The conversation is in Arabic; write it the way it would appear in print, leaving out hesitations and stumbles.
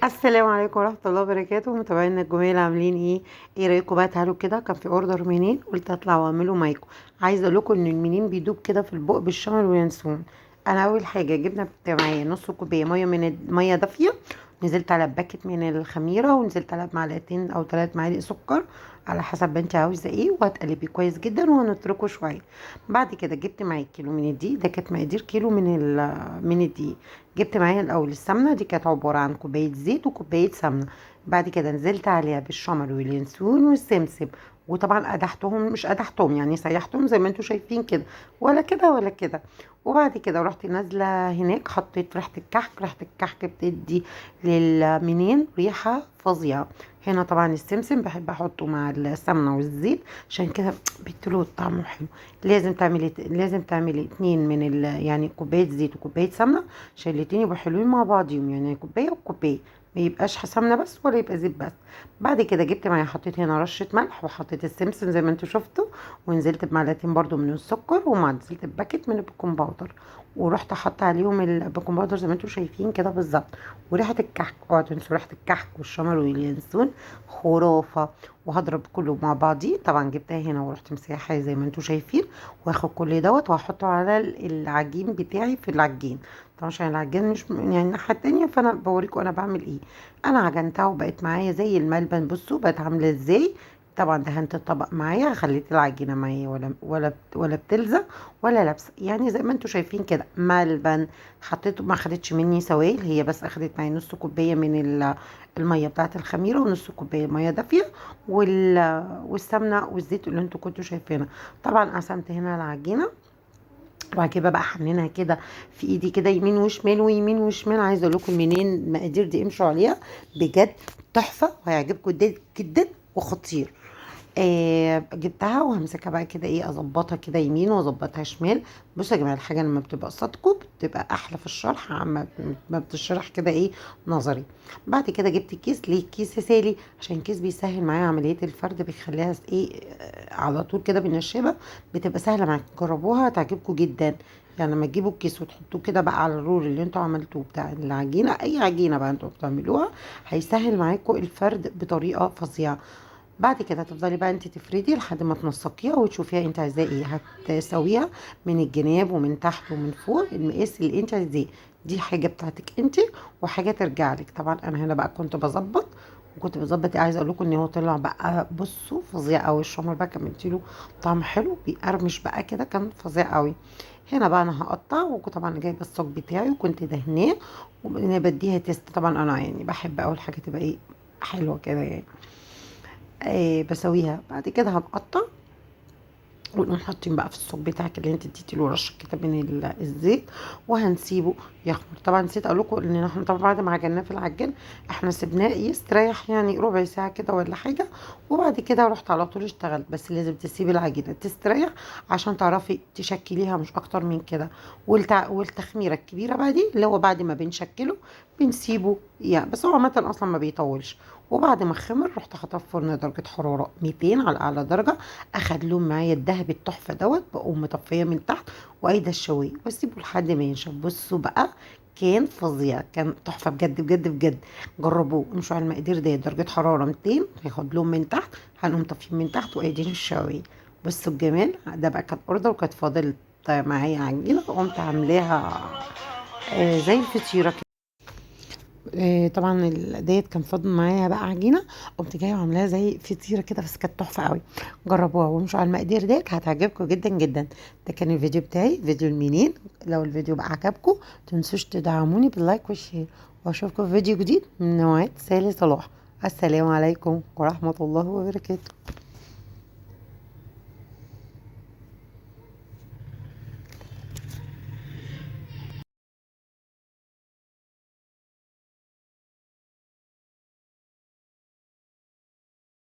السلام عليكم ورحمة الله وبركاته، متابعينا الجمال عاملين ايه؟ ايه رأيكم بقى؟ تعالوا كده، كان في اوردر منين قلت اطلع واعمله معاكم. عايزه اقول لكم ان المنين بيدوب كده في البق بالشمر واليانسون. انا اول حاجه جبنا معايا نص كوبايه ميه من ميه دافيه، نزلت على باكت من الخميره، ونزلت على معلقتين او 3 معالق سكر على حسب ما انت عاوزه ايه، وهتقلبيه كويس جدا وهنتركه شويه. بعد كده جبت معايا كيلو من الدقيق، ده كانت مقادير كيلو من الدقيق. جبت معايا الاول السمنه، دي كانت عباره عن كوبايه زيت وكوبايه سمنه. بعد كده نزلت عليها بالشمر واليانسون والسمسم، وطبعا قدحتهم، مش قدحتهم يعني سيحتهم زي ما انتم شايفين كده، ولا كده ولا كده. وبعد كده رحت نازله هناك، حطيت ريحه الكحك. ريحه الكحك بتدي للمنين ريحه فظيعه. هنا طبعا السمسم بحب احطه مع السمنه والزيت، عشان كده بيديله طعمه حلو. لازم تعملي 2 من يعني كوبايه زيت وكوبايه سمنه، عشان الاتنين يبقوا حلوين مع بعضيهم، يعني كوبايه وكوبايه، ما يبقاش سمنه بس ولا يبقى زيت بس. بعد كده جبت معايا، حطيت هنا رشه ملح، وحطيت السمسم زي ما انتوا شفتوا، ونزلت بمعلقتين برضو من السكر، ومع نزلت بباكت من البيكنج باودر، ورحت حاطه عليهم البيكنج باودر زي ما انتوا شايفين كده بالظبط. وريحه الكحك، اوعوا تنسوا ريحه الكحك والشمر واليانسون، خرافه. وهضرب كله مع بعضيه. طبعا جبتها هنا ورحت مسيحاه زي ما انتوا شايفين، واخد كل دوت وهحطه على العجين بتاعي في العجين. طبعا عشان العجين مش يعني الناحيه التانيه، فانا بوريكم انا بعمل ايه. انا عجنتها وبقت معايا زي الملبن، بصوا بقت عامله ازاي. طبعا دهنت الطبق معايا، خليت العجينه معايا ولا بتلزق ولا لابسه، يعني زي ما انتوا شايفين كده ملبن. حطيته، ما خدتش مني سوائل، هي بس اخدت معايا نص كوبايه من الميه بتاعه الخميره، ونص كوبايه ميه دافيه، والسمنه والزيت اللي انتوا كنتوا شايفينها. طبعا قسمت هنا العجينه، وبعد كده بقى حنينها كده في ايدي كده، يمين وشمال ويمين وشمال. عايزه اقول لكم منين المقادير دي امشوا عليها بجد، تحفه وهيعجبكم جدا جدا وخطير. جبتها وهمسكها بقى كده، ايه، اظبطها كده يمين واظبطها شمال. بصوا يا جماعه، الحاجه لما بتبقى صادقه بتبقى احلى في الشرح، ما بتشرح كده ايه، نظري. بعد كده جبت كيس، ليه كيس سالي؟ عشان كيس بيسهل معايا عمليه الفرد، بيخليها ايه، على طول كده بالنشابه، بتبقى سهله معاكم. جربوها هتعجبكم جدا. يعني لما تجيبوا الكيس وتحطوه كده بقى على الرول اللي انتوا عملتوه بتاع العجينه، اي عجينه بقى انتوا بتعملوها، هيسهل معاكم الفرد بطريقه فظيعه. بعد كده تفضلي بقى انت تفردي لحد ما تنسقيها وتشوفيها انت عايزاه ايه. هتسويها من الجناب ومن تحت ومن فوق المقاس اللي انت عايزاه. دي حاجه بتاعتك انت، وحاجه ترجع لك. طبعا انا هنا بقى كنت بظبط، وكنت بظبط. عايزه اقول لكم ان هو طلع بقى، بصوا، فظيع قوي. الشمر بقى كملت له طعم حلو، بيقرمش بقى كده، كان فظيع قوي. هنا بقى انا هقطع، وطبعا جايبه الصاج بتاعي وكنت دهناه، وانا بديها تيست. طبعا انا يعني بحب اول حاجه تبقى ايه، حلوه كده يعني. بسويها. بعد كده هنقطع، ونقوم حاطين بقى في الصوص بتاعك اللي انت اديتي له رشه كده من الزيت، وهنسيبه يخمر. طبعا نسيت اقول لكم ان احنا طبعا بعد ما عجناه في العجان، احنا سيبناه يستريح يعني ربع ساعه كده ولا حاجه، وبعد كده رحت على طول اشتغلت. بس لازم تسيبي العجينه تستريح عشان تعرفي تشكليها، مش اكتر من كده. والتخميره الكبيره بقى دي، اللي هو بعد ما بنشكله بنسيبه يعني، بس هو عامه اصلا ما بيطولش. وبعد ما خمر رحت حاطاه في فرن درجه حراره 200 على اعلى درجه. اخد لون معايا الدهبي التحفه دوت، بقوم مطفيه من تحت وايده الشويه واسيبه لحد ما ينشف. بصوا بقى، كان فظيع، كان تحفه بجد بجد بجد. جربوه، امشوا على المقادير دي، درجه حراره 200، هياخد لون من تحت، هنقوم طافيين من تحت وايدين الشويه. بصوا الجمال ده بقى. كانت اوردر وكانت فاضل معايا عجينه، قمت عاملاها زي الفطيره كده. طبعا ديت كان فاضل معايا بقى عجينه، قمت جايه وعاملاها زي فطيره كده، بس كانت تحفه قوي. جربوها وامشوا على المقادير ديت، هتعجبكم جدا جدا. ده كان الفيديو بتاعي، فيديو المنين. لو الفيديو بقى عجبكم، متنسوش تدعموني باللايك والشير، واشوفكم في فيديو جديد من نوعات سالي صلاح. السلام عليكم ورحمه الله وبركاته.